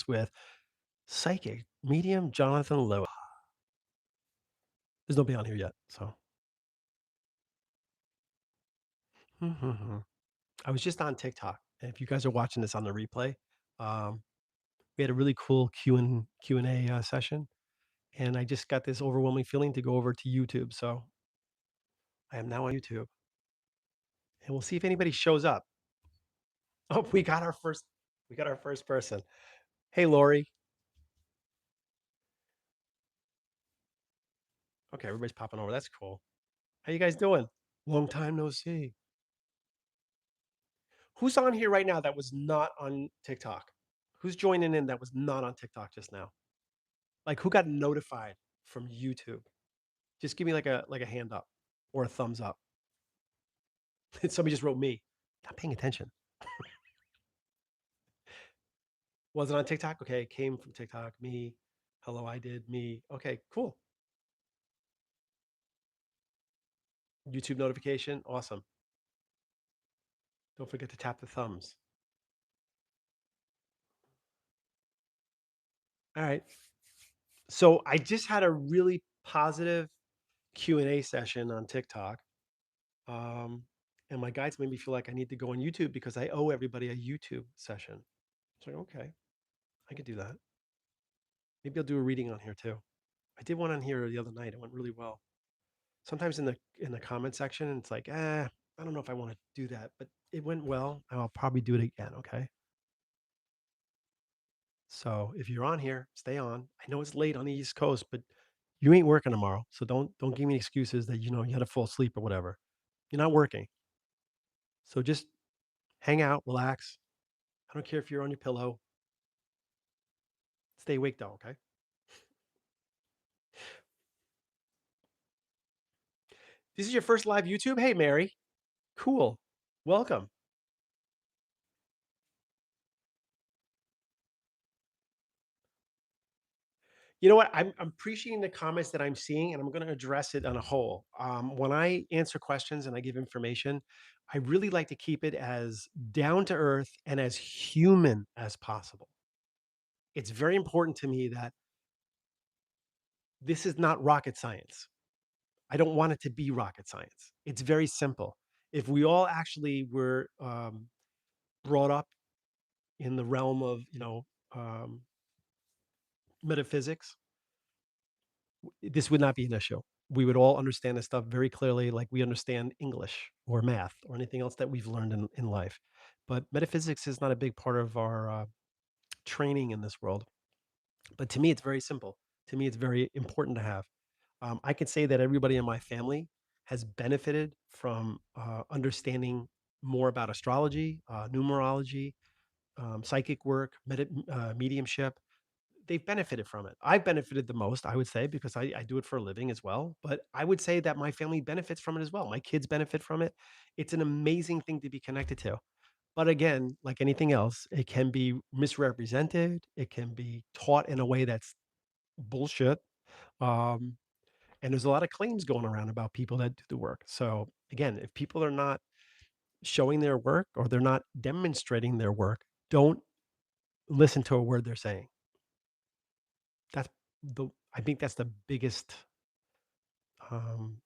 with psychic medium Jonathan Lowe. There's nobody on here yet, so. Mhm. I was just on TikTok, and if you guys are watching this on the replay, um, we had a really cool Q&A, session, and I just got this overwhelming feeling to go over to YouTube, so I am now on YouTube, and we'll see if anybody shows up. Oh, we got our first person. Hey, Lori. Okay, everybody's popping over, that's cool. How you guys doing? Long time no see. Who's on here right now that was not on TikTok? Who's joining in that was not on TikTok just now? Like who got notified from YouTube? Just give me like a hand up or a thumbs up. Somebody just wrote me. Not paying attention. Was it on TikTok? Okay, came from TikTok. Me. Hello, I did me. Okay, cool. YouTube notification. Awesome. Don't forget to tap the thumbs. All right. So I just had a really positive Q&A session on TikTok. Um, and my guides made me feel like I need to go on YouTube because I owe everybody a YouTube session. It's like, okay, I could do that. Maybe I'll do a reading on here too. I did one on here the other night. It went really well. Sometimes in the comment section, it's like, I don't know if I want to do that, but it went well. I'll probably do it again. Okay. So if you're on here, stay on. I know it's late on the East Coast, but you ain't working tomorrow. So don't give me excuses that you had to fall asleep or whatever. You're not working. So just hang out, relax. I don't care if you're on your pillow. Stay awake though, okay? This is your first live YouTube? Hey, Mary. Cool. Welcome. You know what? I'm appreciating the comments that I'm seeing, and I'm going to address it on a whole. When I answer questions and I give information, I really like to keep it as down to earth and as human as possible. It's very important to me that this is not rocket science. I don't want it to be rocket science. It's very simple. If we all actually were brought up in the realm of um, metaphysics, this would not be an issue. We would all understand this stuff very clearly, like we understand English or math or anything else that we've learned in life. But metaphysics is not a big part of our training in this world. But to me, it's very simple. To me, it's very important to have. I can say that everybody in my family has benefited from understanding more about astrology, numerology, psychic work, mediumship. They've benefited from it. I've benefited the most, I would say, because I do it for a living as well. But I would say that my family benefits from it as well. My kids benefit from it. It's an amazing thing to be connected to. But again, like anything else, it can be misrepresented. It can be taught in a way that's bullshit. Um, and there's a lot of claims going around about people that do the work. So again, if people are not showing their work or they're not demonstrating their work, don't listen to a word they're saying. That's I think that's the biggest um,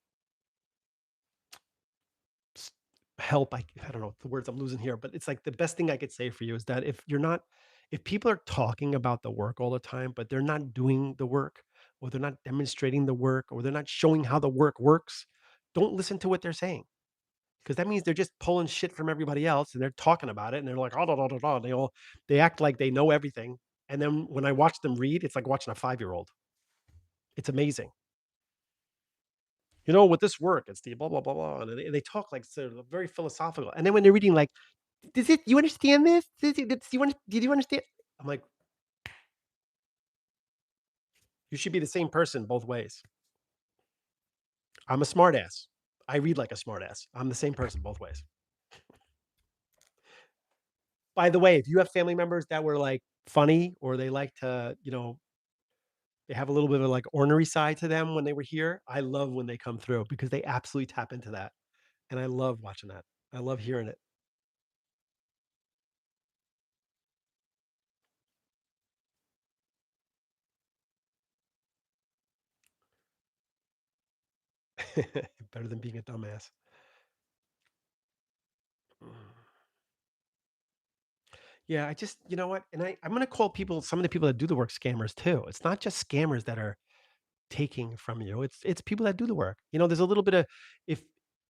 s- help. I don't know the words I'm losing here, but it's like the best thing I could say for you is that if people are talking about the work all the time, but they're not doing the work, or they're not demonstrating the work, or they're not showing how the work works, don't listen to what they're saying because that means they're just pulling shit from everybody else and they're talking about it and they're like, oh, da, da, da, da. They act like they know everything. And then when I watch them read, it's like watching a 5-year-old. It's amazing. With this work, it's the blah blah blah blah, and they talk like sort of very philosophical. And then when they're reading, like, does it? You understand this? Did you understand? I'm like, you should be the same person both ways. I'm a smartass. I read like a smartass. I'm the same person both ways. By the way, if you have family members that were like funny or they like to, they have a little bit of like ornery side to them when they were here, I love when they come through because they absolutely tap into that. And I love watching that. I love hearing it. Better than being a dumbass. Yeah, I just, you know what? And I'm going to call people, some of the people that do the work, scammers too. It's not just scammers that are taking from you. It's people that do the work. There's a little bit of, if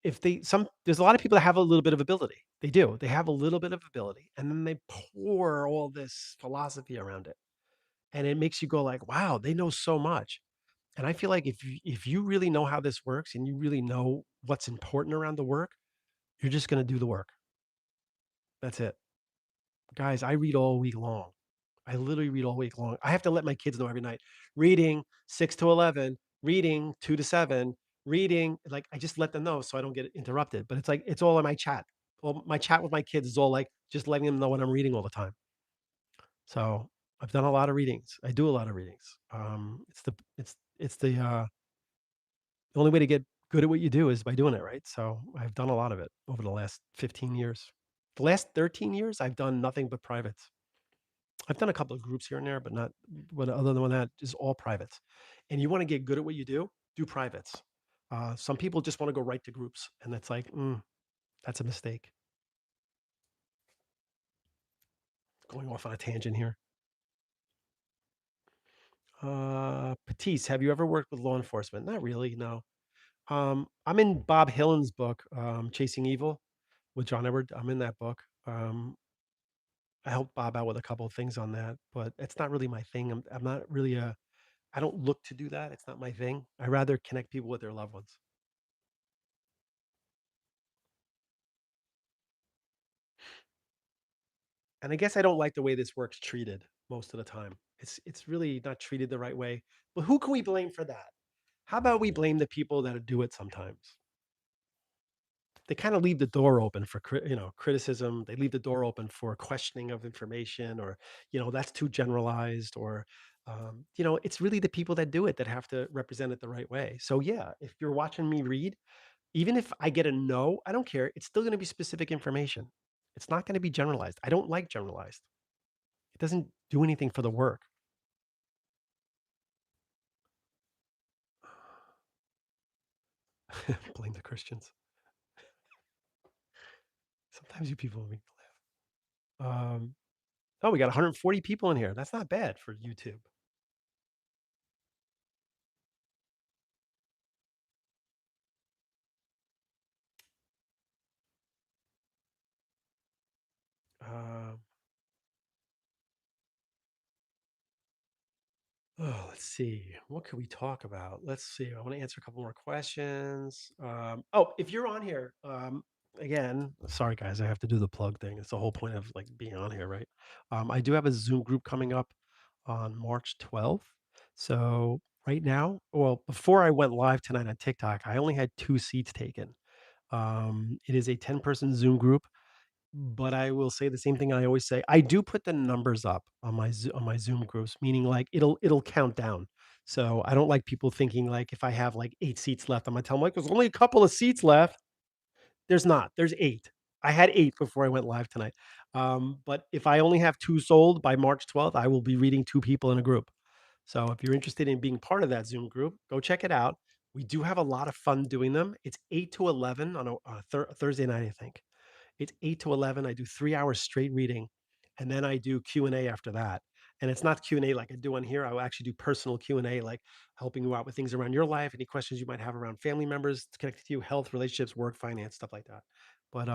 if they some there's a lot of people that have a little bit of ability. They do. They have a little bit of ability, and then they pour all this philosophy around it, and it makes you go like, wow, they know so much. And I feel like if you really know how this works and you really know what's important around the work, you're just going to do the work. That's it. Guys, I read all week long. I literally read all week long. I have to let my kids know every night. Reading 6 to 11, reading 2 to 7, reading, like I just let them know so I don't get interrupted. But it's like it's all in my chat. Well, my chat with my kids is all like just letting them know what I'm reading all the time. So I've done a lot of readings. I do a lot of readings. The only way to get good at what you do is by doing it, right? So I've done a lot of it over the last 15 years. The last 13 years, I've done nothing but privates. I've done a couple of groups here and there, but not what other than that is all privates. And you want to get good at what you do privates. Some people just want to go right to groups, and it's like, that's a mistake. Going off on a tangent here. Patisse, have you ever worked with law enforcement? Not really, no. I'm in Bob Hillen's book, Chasing Evil, with John Edward. I'm in that book. I helped Bob out with a couple of things on that, but it's not really my thing. I'm not really I don't look to do that. It's not my thing. I rather connect people with their loved ones. And I guess I don't like the way this work's treated most of the time. It's really not treated the right way. But who can we blame for that? How about we blame the people that do it sometimes? They kind of leave the door open for criticism. They leave the door open for questioning of information, or that's too generalized, or it's really the people that do it that have to represent it the right way. So yeah, if you're watching me read, even if I get a no, I don't care. It's still going to be specific information. It's not going to be generalized. I don't like generalized. It doesn't do anything for the work. Blame the Christians. Sometimes you people make me laugh. Oh, we got 140 people in here. That's not bad for YouTube. Um, oh, let's see. What could we talk about? Let's see. I want to answer a couple more questions. Oh, if you're on here, again, sorry guys, I have to do the plug thing. It's the whole point of like being on here, right? I do have a Zoom group coming up on March 12th. So right now, well, before I went live tonight on TikTok, I only had 2 seats taken. It is a 10-person Zoom group, but I will say the same thing I always say. I do put the numbers up on my Zoom groups, meaning like it'll count down. So I don't like people thinking like if I have like 8 seats left, I'm gonna tell them like there's only a couple of seats left. There's not. There's 8. I had 8 before I went live tonight. But if I only have 2 sold by March 12th, I will be reading 2 people in a group. So if you're interested in being part of that Zoom group, go check it out. We do have a lot of fun doing them. It's 8 to 11 on a Thursday night, I think. It's 8 to 11. I do 3 hours straight reading, and then I do Q&A after that. And it's not Q&A like I do on here. I will actually do personal Q&A, like helping you out with things around your life, any questions you might have around family members connected to you, health, relationships, work, finance, stuff like that. But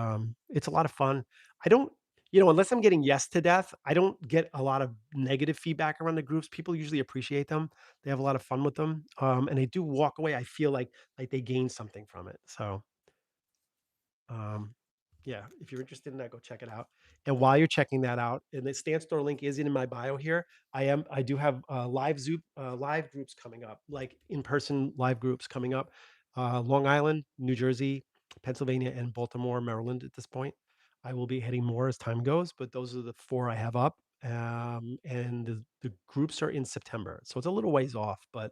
it's a lot of fun. I don't, unless I'm getting yes to death, I don't get a lot of negative feedback around the groups. People usually appreciate them. They have a lot of fun with them. And they do walk away. I feel like they gain something from it. So um, yeah, if you're interested in that, go check it out. And while you're checking that out, and the Stan Store link is in my bio here. I do have live groups coming up, like in-person live groups coming up. Long Island, New Jersey, Pennsylvania, and Baltimore, Maryland. At this point, I will be heading more as time goes, but those are the 4 I have up. And the groups are in September, so it's a little ways off, but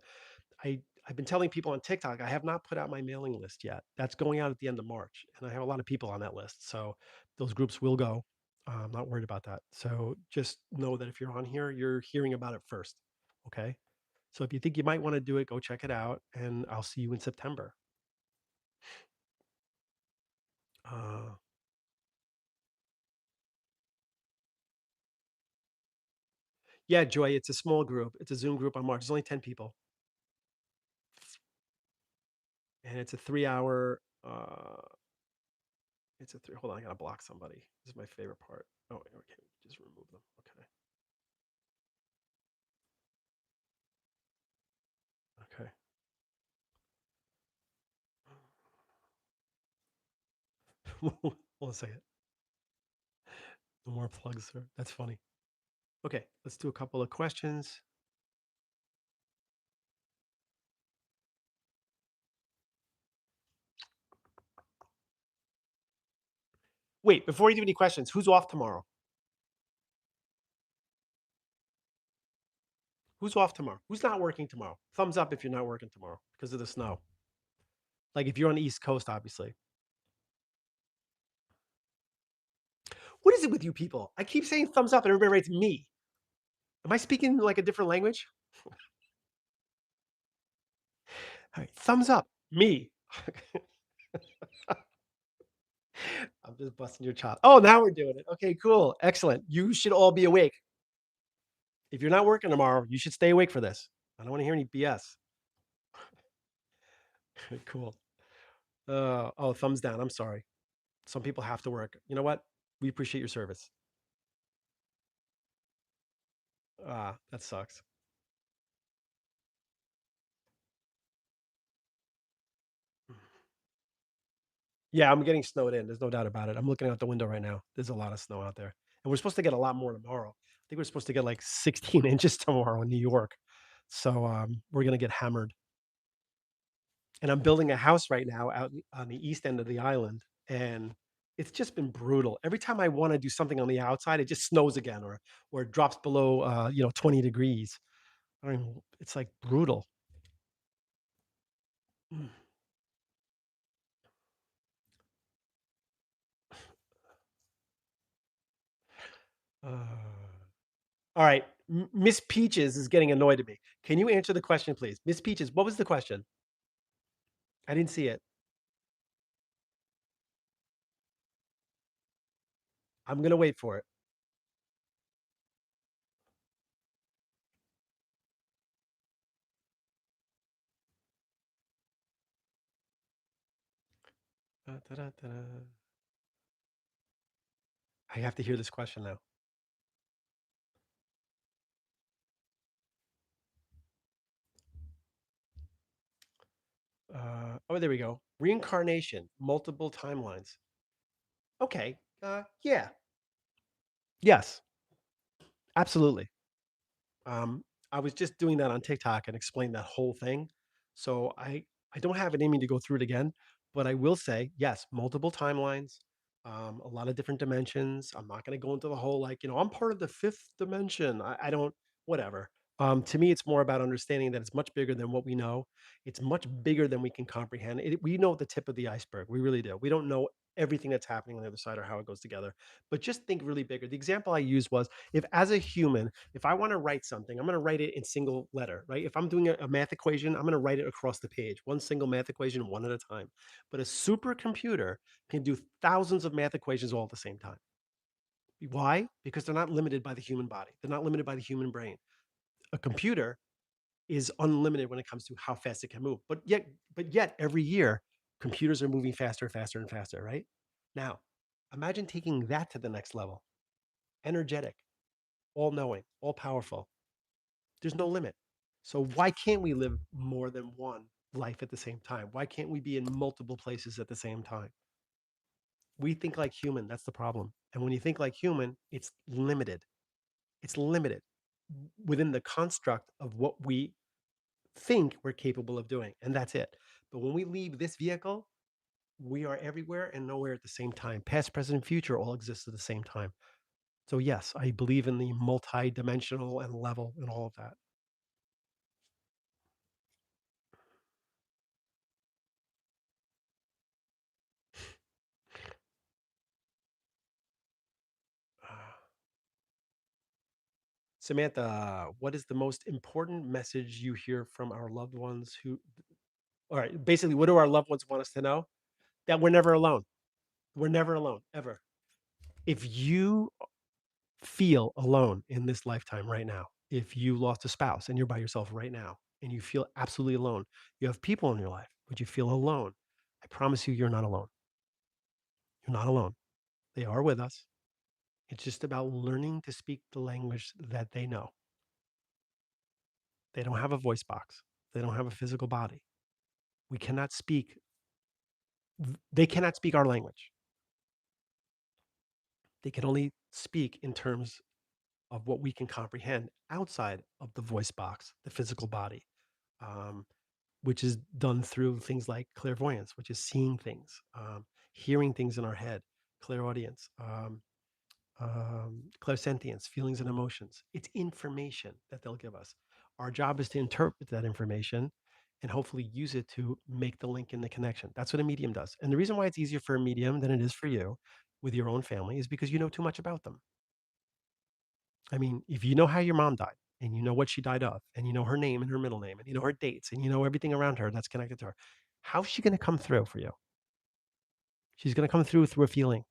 I I've been telling people on TikTok I have not put out my mailing list yet. That's going out at the end of March, and I have a lot of people on that list. So those groups will go. I'm not worried about that. So just know that if you're on here, you're hearing about it first. Okay. So if you think you might want to do it, go check it out, and I'll see you in September. Uh, yeah, Joy, it's a small group. It's a Zoom group on March. There's only 10 people, and it's a 3 hour. It's a three. Hold on, I gotta block somebody. This is my favorite part. Oh, okay, just remove them. Okay, okay. Hold on a second. No more plugs, sir. That's funny. Okay, let's do a couple of questions. Wait, before you do any questions, who's off tomorrow? Who's off tomorrow? Who's not working tomorrow? Thumbs up if you're not working tomorrow because of the snow. Like if you're on the East Coast, obviously. What is it with you people? I keep saying thumbs up and everybody writes me. Am I speaking like a different language? All right, thumbs up, me. I'm just busting your chops. Oh, now we're doing it. Okay, cool. Excellent. You should all be awake. If you're not working tomorrow, you should stay awake for this. I don't want to hear any BS. Cool. Oh, thumbs down. I'm sorry. Some people have to work. You know what? We appreciate your service. Ah, that sucks. Yeah, I'm getting snowed in. There's no doubt about it. I'm looking out the window right now. There's a lot of snow out there. And we're supposed to get a lot more tomorrow. I think we're supposed to get like 16 inches tomorrow in New York. So we're going to get hammered. And I'm building a house right now out on the east end of the island. And it's just been brutal. Every time I want to do something on the outside, it just snows again or it drops below 20 degrees. I mean, it's like brutal. Mm. Uh, all right. Miss Peaches is getting annoyed at me. Can you answer the question, please? Miss Peaches, what was the question? I didn't see it. I'm going to wait for it. Da-da-da-da. I have to hear this question now. Oh, there we go. Reincarnation, multiple timelines. Okay. Yeah. Yes, absolutely. Um, I was just doing that on TikTok and explained that whole thing. So I don't have it in me to go through it again, but I will say yes, multiple timelines, a lot of different dimensions. I'm not going to go into the whole like I'm part of the fifth dimension. I don't whatever. To me, it's more about understanding that it's much bigger than what we know. It's much bigger than we can comprehend. We know the tip of the iceberg. We really do. We don't know everything that's happening on the other side or how it goes together. But just think really bigger. The example I used was if as a human if I want to write something, I'm going to write it in single letter, right? If I'm doing a math equation, I'm going to write it across the page, one single math equation, one at a time. But a supercomputer can do thousands of math equations all at the same time. Why? Because they're not limited by the human body. They're not limited by the human brain. A computer is unlimited when it comes to how fast it can move. But yet every year, computers are moving faster, faster, and faster, right? Now, imagine taking that to the next level. Energetic, all knowing, all powerful. There's no limit. So why can't we live more than one life at the same time? Why can't we be in multiple places at the same time? We think like human. That's the problem. And when you think like human, it's limited. It's limited within the construct of what we think we're capable of doing. And that's it. But when we leave this vehicle, we are everywhere and nowhere at the same time. Past, present, and future all exist at the same time. So, yes, I believe in the multi-dimensional and level and all of that. Samantha, what is the most important message you hear from our loved ones all right, basically, what do our loved ones want us to know? That we're never alone. We're never alone, ever. If you feel alone in this lifetime right now, if you lost a spouse and you're by yourself right now and you feel absolutely alone, you have people in your life, but you feel alone, I promise you, you're not alone. You're not alone. They are with us. It's just about learning to speak the language that they know. They don't have a voice box, they don't have a physical body. We cannot speak, they cannot speak our language. They can only speak in terms of what we can comprehend outside of the voice box, the physical body, um, which is done through things like clairvoyance, which is seeing things, hearing things in our head, clairaudience, clairsentience, feelings and emotions. It's information that they'll give us. Our job is to interpret that information and hopefully use it to make the link in the connection. That's what a medium does. And the reason why it's easier for a medium than it is for you with your own family is because you know too much about them. I mean, if you know how your mom died and you know what she died of, and you know her name and her middle name, and you know her dates, and you know everything around her that's connected to her, how's she going to come through for you? She's going to come through a feeling.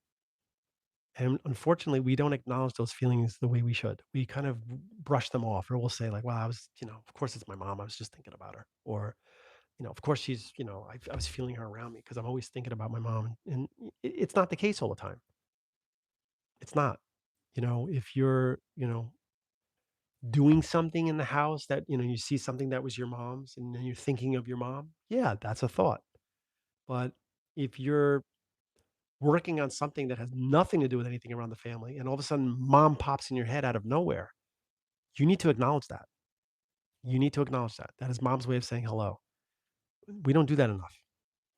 And unfortunately, we don't acknowledge those feelings the way we should. We kind of brush them off, or we'll say, like, well, I was, of course it's my mom. I was just thinking about her. Or, of course she's, I was feeling her around me because I'm always thinking about my mom. And it's not the case all the time. It's not. If you're, doing something in the house that, you see something that was your mom's and then you're thinking of your mom, yeah, that's a thought. But if you're working on something that has nothing to do with anything around the family and all of a sudden mom pops in your head out of nowhere, you need to acknowledge that. You need to acknowledge that. That is mom's way of saying hello. We don't do that enough.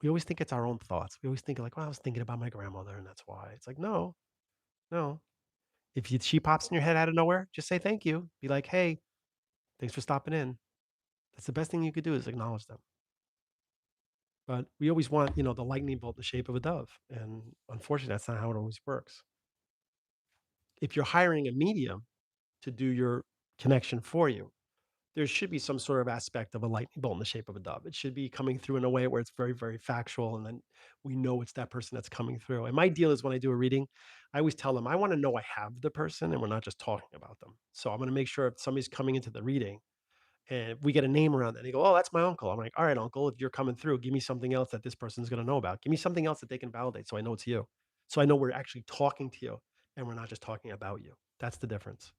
We always think it's our own thoughts. We always think like, well, I was thinking about my grandmother and that's why. It's like, no, no. If she pops in your head out of nowhere, just say thank you. Be like, hey, thanks for stopping in. That's the best thing you could do is acknowledge them. But we always want, the lightning bolt in the shape of a dove. And unfortunately, that's not how it always works. If you're hiring a medium to do your connection for you, there should be some sort of aspect of a lightning bolt in the shape of a dove. It should be coming through in a way where it's very, very factual. And then we know it's that person that's coming through. And my deal is when I do a reading, I always tell them, I want to know I have the person and we're not just talking about them. So I'm going to make sure if somebody's coming into the reading, and we get a name around that. And they go, oh, that's my uncle. I'm like, all right, uncle, if you're coming through, give me something else that this person's going to know about. Give me something else that they can validate so I know it's you. So I know we're actually talking to you and we're not just talking about you. That's the difference.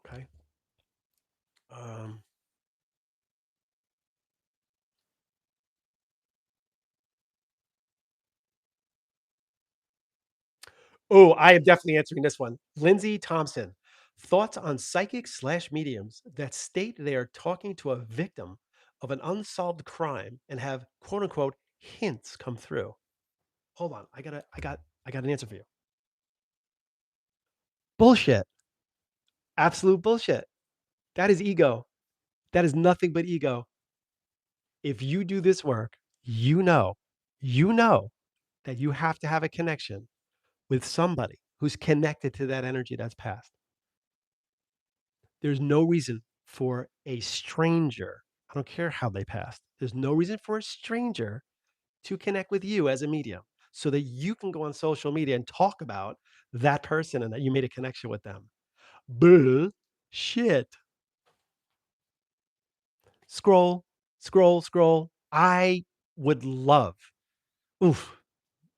Okay. Um, oh, I am definitely answering this one. Lindsay Thompson, thoughts on psychics slash mediums that state they are talking to a victim of an unsolved crime and have quote unquote hints come through. Hold on. I got an answer for you. Bullshit. Absolute bullshit. That is ego. That is nothing but ego. If you do this work, you know that you have to have a connection with somebody who's connected to that energy that's passed. There's no reason for a stranger, I don't care how they passed, there's no reason for a stranger to connect with you as a medium so that you can go on social media and talk about that person and that you made a connection with them. Bullshit. Scroll, scroll, scroll. I would love, oof,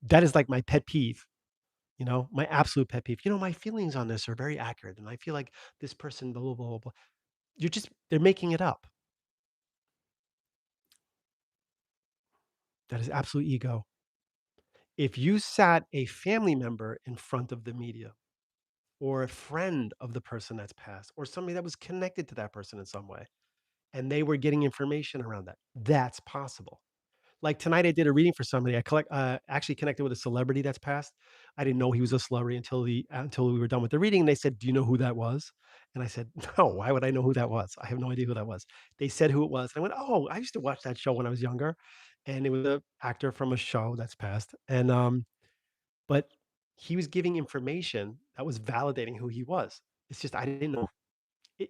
that is like my pet peeve, my absolute pet peeve. My feelings on this are very accurate. And I feel like this person, blah, blah, blah, blah, blah. They're making it up. That is absolute ego. If you sat a family member in front of the media or a friend of the person that's passed or somebody that was connected to that person in some way, and they were getting information around that, that's possible. Like tonight, I did a reading for somebody. Actually connected with a celebrity that's passed. I didn't know he was a celebrity until we were done with the reading. And they said, "Do you know who that was?" And I said, "No. Why would I know who that was? I have no idea who that was." They said who it was. And I went, "Oh, I used to watch that show when I was younger." And it was an actor from a show that's passed. And but he was giving information that was validating who he was. It's just I didn't know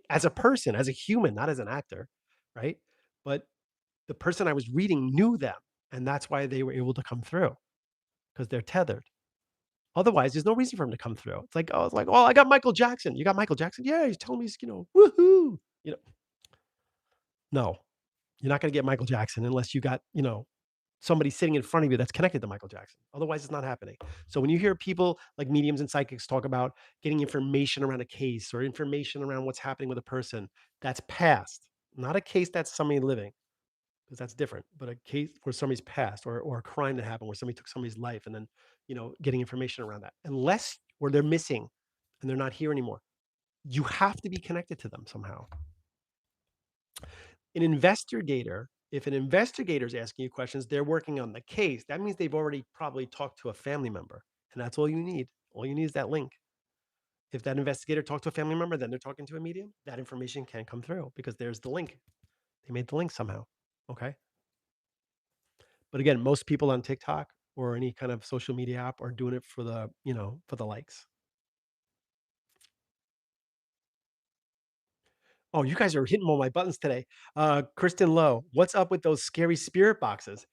as a person, as a human, not as an actor, right? But the person I was reading knew them, and that's why they were able to come through. because they're tethered. Otherwise, there's no reason for him to come through. It's like, "Oh, I got Michael Jackson." "You got Michael Jackson?" "Yeah, he's telling me he's, woohoo." You know, no, you're not gonna get Michael Jackson unless you got, somebody sitting in front of you that's connected to Michael Jackson. Otherwise, it's not happening. So when you hear people like mediums and psychics talk about getting information around a case or information around what's happening with a person, that's past, not a case that's somebody living, because that's different, but a case where somebody's passed or a crime that happened where somebody took somebody's life and then, getting information around that. Unless where they're missing and they're not here anymore, you have to be connected to them somehow. An investigator, if an investigator is asking you questions, they're working on the case. That means they've already probably talked to a family member, and that's all you need. All you need is that link. If that investigator talked to a family member, then they're talking to a medium. That information can come through because there's the link. They made the link somehow. Okay. But again, most people on TikTok or any kind of social media app are doing it for the likes. Oh, you guys are hitting all my buttons today. Kristen Lowe, what's up with those scary spirit boxes?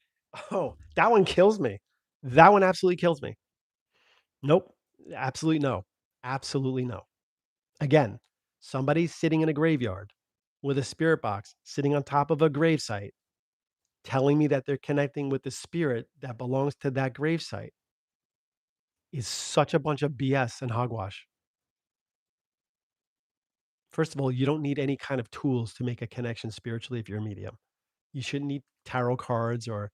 Oh, that one kills me. That one absolutely kills me. Nope. Absolutely no. Absolutely no. Again, somebody sitting in a graveyard with a spirit box sitting on top of a gravesite telling me that they're connecting with the spirit that belongs to that gravesite is such a bunch of BS and hogwash. First of all, you don't need any kind of tools to make a connection spiritually if you're a medium. You shouldn't need tarot cards or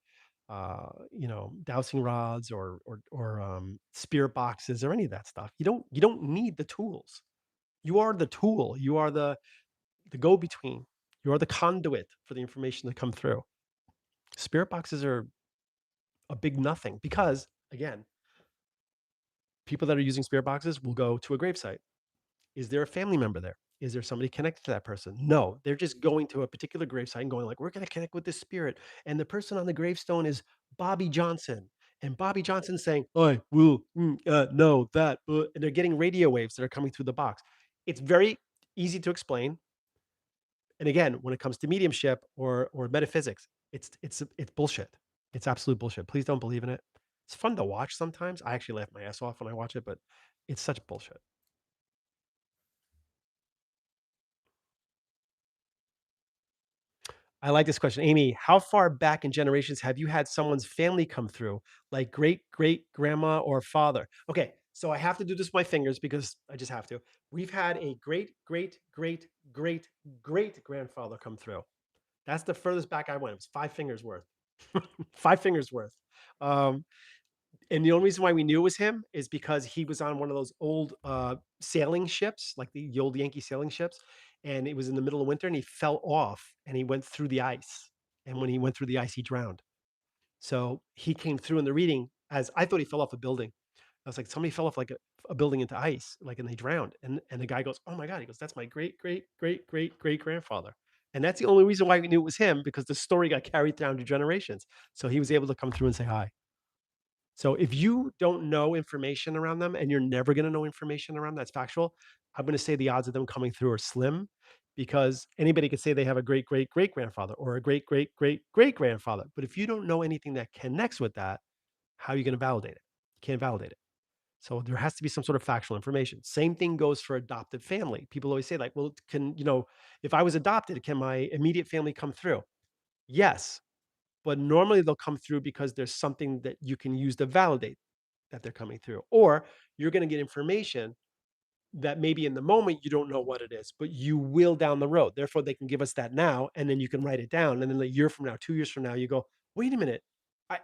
dowsing rods or spirit boxes or any of that stuff. You don't need the tools. You are the tool. You are the go between. You are the conduit for the information to come through. Spirit boxes are a big nothing because again, people that are using spirit boxes will go to a gravesite. Is there a family member there? Is there somebody connected to that person? No, they're just going to a particular gravesite and going like, "We're going to connect with this spirit." And the person on the gravestone is Bobby Johnson. And Bobby Johnson's saying, "I will know that." And they're getting radio waves that are coming through the box. It's very easy to explain. And again, when it comes to mediumship or metaphysics, it's bullshit. It's absolute bullshit. Please don't believe in it. It's fun to watch sometimes. I actually laugh my ass off when I watch it, but it's such bullshit. I like this question. Amy, how far back in generations have you had someone's family come through, like great great grandma or father? Okay, so I have to do this with my fingers because I just have to. We've had a great great great great great grandfather come through. That's the furthest back I went. It was 5 fingers worth. 5 fingers worth. Um, and the only reason why we knew it was him is because he was on one of those old sailing ships, like the old Yankee sailing ships, and it was in the middle of winter, and he fell off and he went through the ice. And when he went through the ice, he drowned. So he came through in the reading as I thought he fell off a building. I was like, somebody fell off like a building into ice, like, and they drowned. And the guy goes, "Oh my god!" He goes, "That's my great great great great great grandfather." And that's the only reason why we knew it was him because the story got carried down to generations. So he was able to come through and say hi. So if you don't know information around them and you're never going to know information around that's factual, I'm going to say the odds of them coming through are slim because anybody could say they have a great great great grandfather or a great great great great grandfather. But if you don't know anything that connects with that, how are you going to validate it? You can't validate it. So there has to be some sort of factual information. Same thing goes for adopted family. People always say like, well, if I was adopted, can my immediate family come through? Yes, but normally they'll come through because there's something that you can use to validate that they're coming through. Or you're going to get information that maybe in the moment you don't know what it is, but you will down the road. Therefore, they can give us that now, and then you can write it down. And then a year from now, 2 years from now, you go, wait a minute. I,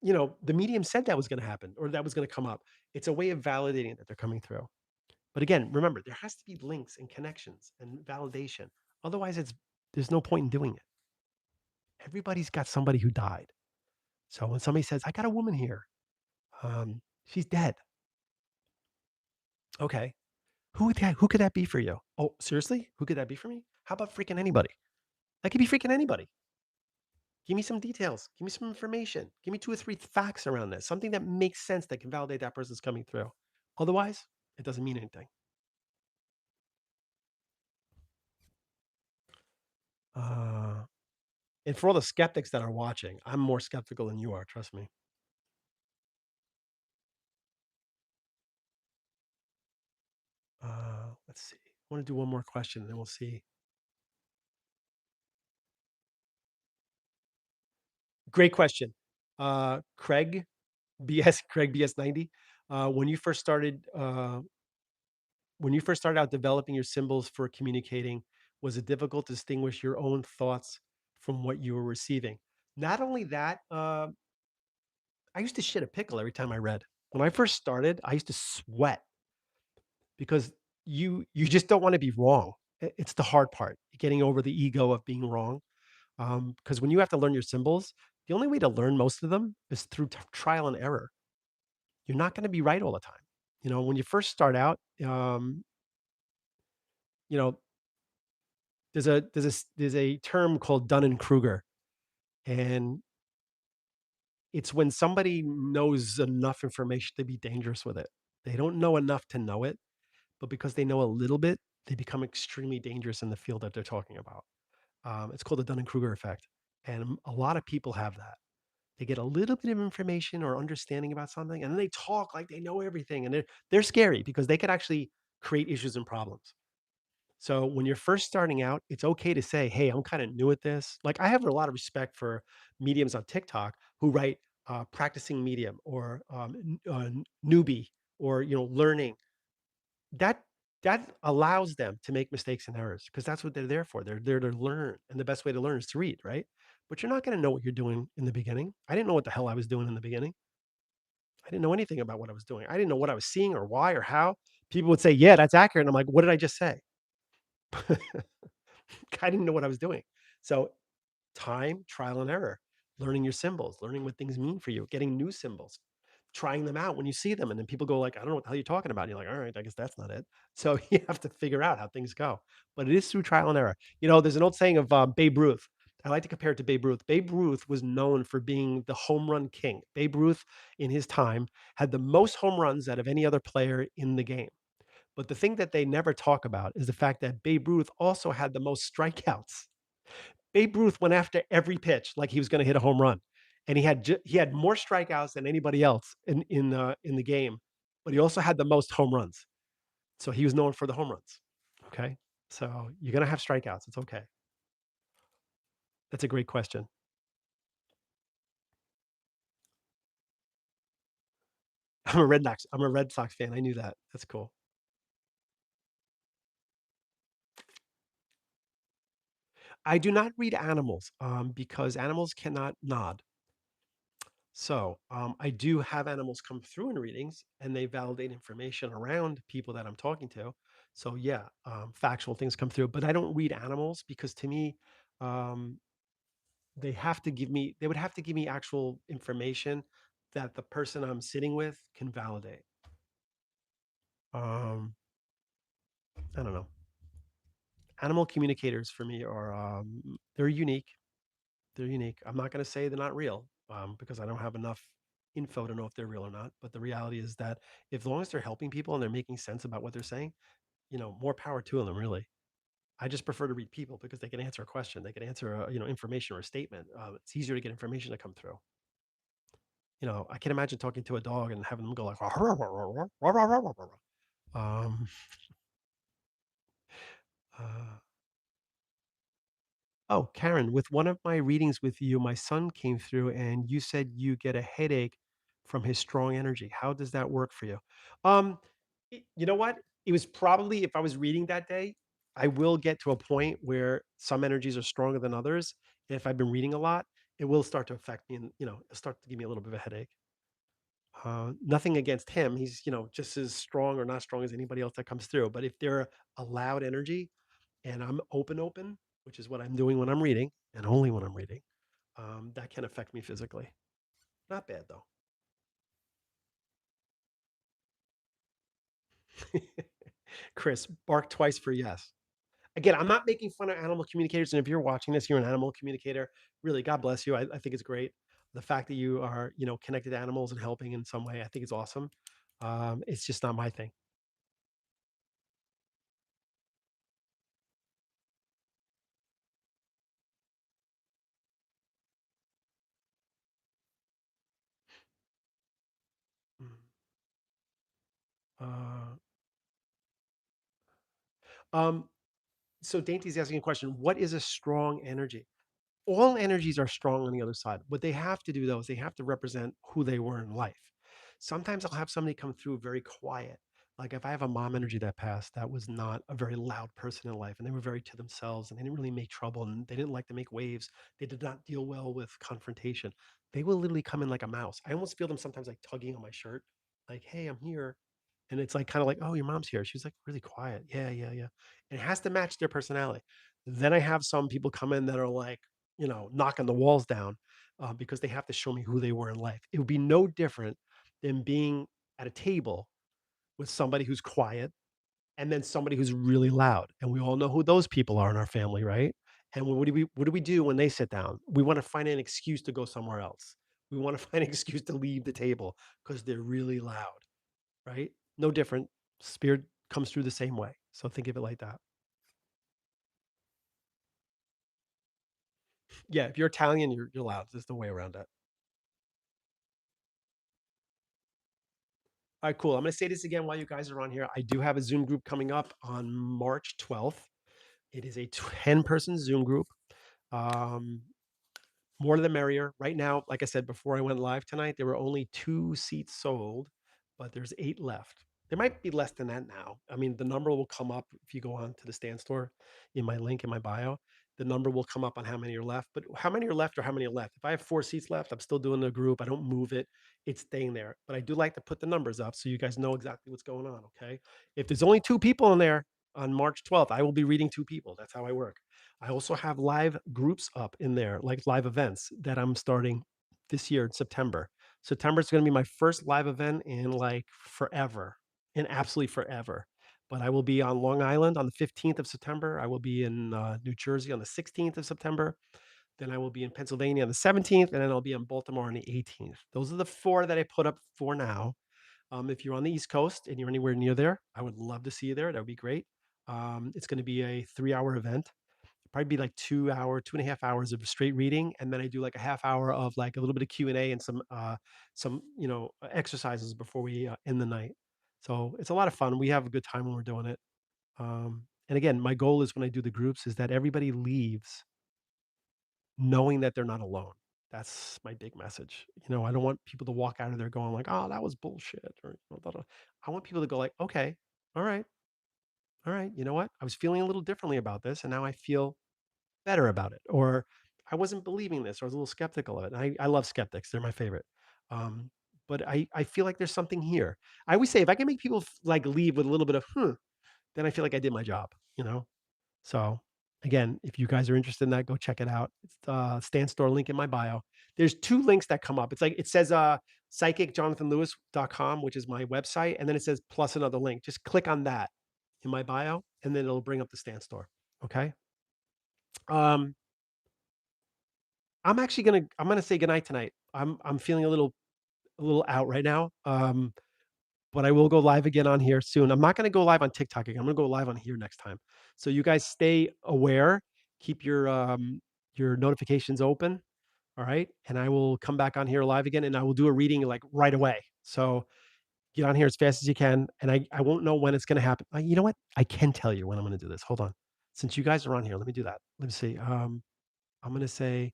the medium said that was going to happen or that was going to come up. It's a way of validating that they're coming through. But again, remember, there has to be links and connections and validation. Otherwise, there's no point in doing it. Everybody's got somebody who died. So when somebody says, I got a woman here, she's dead. Okay. Who could that be for you? Oh, seriously? Who could that be for me? How about freaking anybody? That could be freaking anybody. Give me some details. Give me some information. Give me 2 or 3 facts around this. Something that makes sense that can validate that person's coming through. Otherwise, it doesn't mean anything. Uh, and for all the skeptics that are watching, I'm more skeptical than you are. Trust me. Let's see. I want to do one more question and then we'll see. Great question. Craig Craig BS 90. When you first started, when you first started out developing your symbols for communicating, was it difficult to distinguish your own thoughts from what you were receiving? Not only that, I used to shit a pickle every time I read. When I first started, I used to sweat because you just don't want to be wrong. It's the hard part, getting over the ego of being wrong. Because when you have to learn your symbols, the only way to learn most of them is through trial and error. You're not going to be right all the time. You know, when you first start out, you know, there's a term called Dunning Kruger, and it's when somebody knows enough information to be dangerous with it. They don't know enough to know it, but because they know a little bit, they become extremely dangerous in the field that they're talking about. It's called the Dunning Kruger effect, and a lot of people have that. They get a little bit of information or understanding about something, and then they talk like they know everything, and they're scary because they could actually create issues and problems. So when you're first starting out, it's okay to say, "Hey, I'm kind of new at this." Like I have a lot of respect for mediums on TikTok who write practicing medium or newbie or learning. That that allows them to make mistakes and errors because that's what they're there for. They're there to learn, and the best way to learn is to read, right? But you're not going to know what you're doing in the beginning. I didn't know what the hell I was doing in the beginning. I didn't know anything about what I was doing. I didn't know what I was seeing or why or how. People would say, "Yeah, that's accurate." And I'm like, "What did I just say?" I didn't know what I was doing. So time, trial and error, learning your symbols, learning what things mean for you, getting new symbols, trying them out when you see them. And then people go like, I don't know what the hell you're talking about. And you're like, all right, I guess that's not it. So you have to figure out how things go. But it is through trial and error. There's an old saying of Babe Ruth. I like to compare it to Babe Ruth. Babe Ruth was known for being the home run king. Babe Ruth, in his time, had the most home runs out of any other player in the game. But the thing that they never talk about is the fact that Babe Ruth also had the most strikeouts. Babe Ruth went after every pitch like he was going to hit a home run, and he had more strikeouts than anybody else in the game, but he also had the most home runs. So he was known for the home runs. Okay, so you're going to have strikeouts. It's okay. That's a great question. I'm a Red Sox fan. I knew that. That's cool. I do not read animals because animals cannot nod. So I do have animals come through in readings and they validate information around people that I'm talking to. So yeah, factual things come through, but I don't read animals because to me, um, they would have to give me actual information that the person I'm sitting with can validate. Um, I don't know. Animal communicators for me are they're unique. They're unique. I'm not going to say they're not real because I don't have enough info to know if they're real or not. But the reality is that if long as they're helping people and they're making sense about what they're saying, more power to them. Really, I just prefer to read people because they can answer a question, they can answer information or a statement. It's easier to get information to come through. I can imagine talking to a dog and having them go like, um, uh, oh, Karen, with one of my readings with you, my son came through and you said you get a headache from his strong energy. How does that work for you? Um, you know what? It was probably if I was reading that day, I will get to a point where some energies are stronger than others. And if I've been reading a lot, it will start to affect me and, it'll start to give me a little bit of a headache. Nothing against him. He's, just as strong or not strong as anybody else that comes through. But if they're a loud energy, and I'm open, which is what I'm doing when I'm reading, and only when I'm reading, that can affect me physically. Not bad though. Chris, bark twice for yes. Again, I'm not making fun of animal communicators, and if you're watching this, you're an animal communicator. Really, God bless you. I think it's great. The fact that you are, connected to animals and helping in some way, I think it's awesome. It's just not my thing. Mm. Uh, Um, so Dainty's asking a question. What is a strong energy? All energies are strong on the other side. What they have to do though is they have to represent who they were in life. Sometimes I'll have somebody come through very quiet. Like if I have a mom energy that passed, that was not a very loud person in life, and they were very to themselves, and they didn't really make trouble, and they didn't like to make waves. They did not deal well with confrontation. They will literally come in like a mouse. I almost feel them sometimes like tugging on my shirt, like, "Hey, I'm here." And it's like kind of like, "Oh, your mom's here." She's like really quiet. Yeah, yeah, yeah. And it has to match their personality. Then I have some people come in that are like, knocking the walls down because they have to show me who they were in life. It would be no different than being at a table with somebody who's quiet and then somebody who's really loud. And we all know who those people are in our family, right? And what do we do when they sit down? We want to find an excuse to go somewhere else. We want to find an excuse to leave the table because they're really loud, right? No different. Spirit comes through the same way. So think of it like that. Yeah, if you're Italian, you're loud. There's the way around it. All right, cool. I'm going to say this again while you guys are on here. I do have a Zoom group coming up on March 12th. It is a 10-person Zoom group. Um, More the merrier. Right now, like I said before I went live tonight, there were only 2 seats sold, but there's 8 left. There might be less than that now. I mean, the number will come up if you go on to the Stand Store in my link in my bio. The number will come up on how many are left, but how many are left or how many are left? If I have 4 seats left, I'm still doing the group. I don't move it. It's staying there. But I do like to put the numbers up so you guys know exactly what's going on, okay? If there's only 2 people in there on March 12th, I will be reading 2 people. That's how I work. I also have live groups up in there, like live events that I'm starting this year in September. September is going to be my first live event in like forever, in absolutely forever. But I will be on Long Island on the 15th of September. I will be in New Jersey on the 16th of September. Then I will be in Pennsylvania on the 17th, and then I'll be in Baltimore on the 18th. Those are the 4 that I put up for now. If you're on the East Coast and you're anywhere near there, I would love to see you there. That would be great. It's going to be a 3-hour event, probably be like 2 hour, 2.5 hours of straight reading, and then I do like a half hour of like a little bit of Q&A and some exercises before we end the night. So it's a lot of fun. We have a good time when we're doing it. And again, my goal is when I do the groups is that everybody leaves knowing that they're not alone. That's my big message. I don't want people to walk out of there going like, "Oh, that was bullshit," or I want people to go like, "Okay, all right, all right. You know what? I was feeling a little differently about this, and now I feel better about it," or "I wasn't believing this, or I was a little skeptical of it." And I love skeptics; they're my favorite. Um, but I feel like there's something here. I always say if I can make people like leave with a little bit of then I feel like I did my job. So again, if you guys are interested in that, go check it out. It's Stand Store link in my bio. There's 2 links that come up. It's like it says psychicjonathanlewis.com, which is my website, and then it says plus another link. Just click on that in my bio, and then it'll bring up the Stand Store. Okay. Um, I'm gonna say goodnight tonight. I'm feeling a little out right now. But I will go live again on here soon. I'm not gonna go live on TikTok again. I'm gonna go live on here next time. So you guys stay aware, keep your notifications open. All right. And I will come back on here live again and I will do a reading like right away. So get on here as fast as you can. And I won't know when it's gonna happen. You know what? I can tell you when I'm gonna do this. Hold on. Since you guys are on here, let me do that. Let me see. I'm gonna say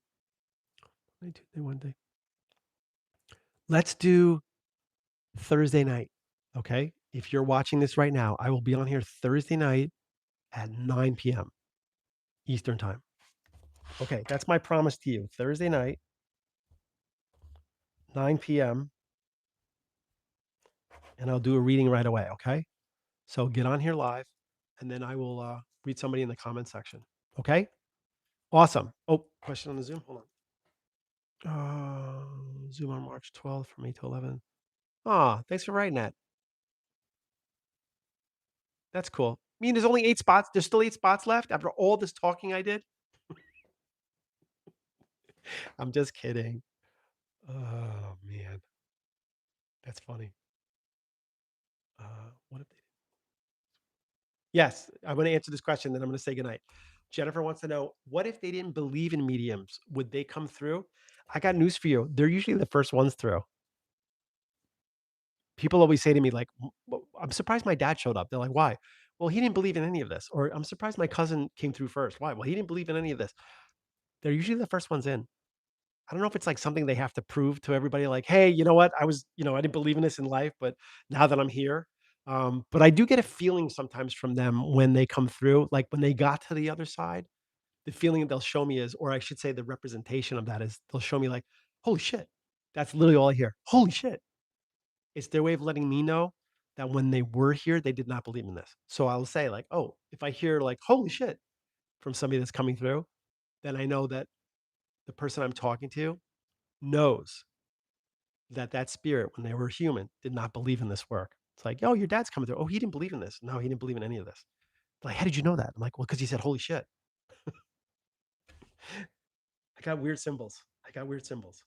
Monday, Tuesday, Wednesday. Let's do Thursday night. Okay. If you're watching this right now, I will be on here Thursday night at 9 p.m. Eastern time. Okay. That's my promise to you. Thursday night, 9 p.m. And I'll do a reading right away. Okay. So get on here live and then I will read somebody in the comment section. Okay. Awesome. Oh, question on the Zoom. Hold on. Zoom on March 12th from 8 to 11. Ah, thanks for writing that. That's cool. I mean, there's only 8 spots. There's still 8 spots left after all this talking I did. I'm just kidding. Oh man, that's funny. What if they? Yes, I'm going to answer this question, then I'm going to say goodnight. Jennifer wants to know, what if they didn't believe in mediums? Would they come through? I got news for you. They're usually the first ones through. People always say to me, like, I'm surprised my dad showed up. They're like, why? Well, he didn't believe in any of this. Or I'm surprised my cousin came through first. Why? Well, he didn't believe in any of this. They're usually the first ones in. I don't know if it's like something they have to prove to everybody, like, hey, you know what? I didn't believe in this in life, but now that I'm here. But I do get a feeling sometimes from them when they come through, like when they got to the other side, the feeling that they'll show me is, or I should say the representation of that is they'll show me like, holy shit. That's literally all I hear. Holy shit. It's their way of letting me know that when they were here, they did not believe in this. So I'll say, like, oh, if I hear like, holy shit from somebody that's coming through, then I know that the person I'm talking to knows that that spirit, when they were human, did not believe in this work. It's like, oh, your dad's coming through. Oh, he didn't believe in this. No, he didn't believe in any of this. Like, how did you know that? I'm like, well, because he said, holy shit. I got weird symbols. I got weird symbols.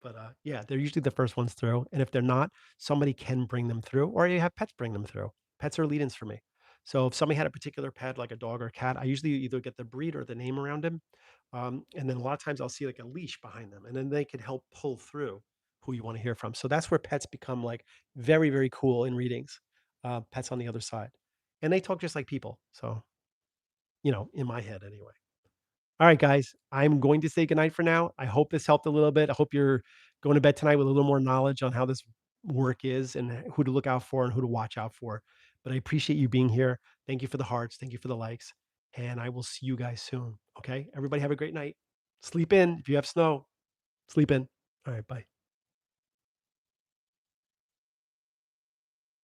But, yeah, they're usually the first ones through, and if they're not, somebody can bring them through, or you have pets bring them through. Pets are lead-ins for me. So if somebody had a particular pet, like a dog or a cat, I usually either get the breed or the name around him, and then a lot of times I'll see, like, a leash behind them, and then they can help pull through who you wanna hear from. So that's where pets become, like, very, very cool in readings, pets on the other side. And they talk just like people, so, in my head anyway. All right, guys, I'm going to say goodnight for now. I hope this helped a little bit. I hope you're going to bed tonight with a little more knowledge on how this work is and who to look out for and who to watch out for. But I appreciate you being here. Thank you for the hearts. Thank you for the likes. And I will see you guys soon. Okay. Everybody have a great night. Sleep in. If you have snow, sleep in. All right. Bye.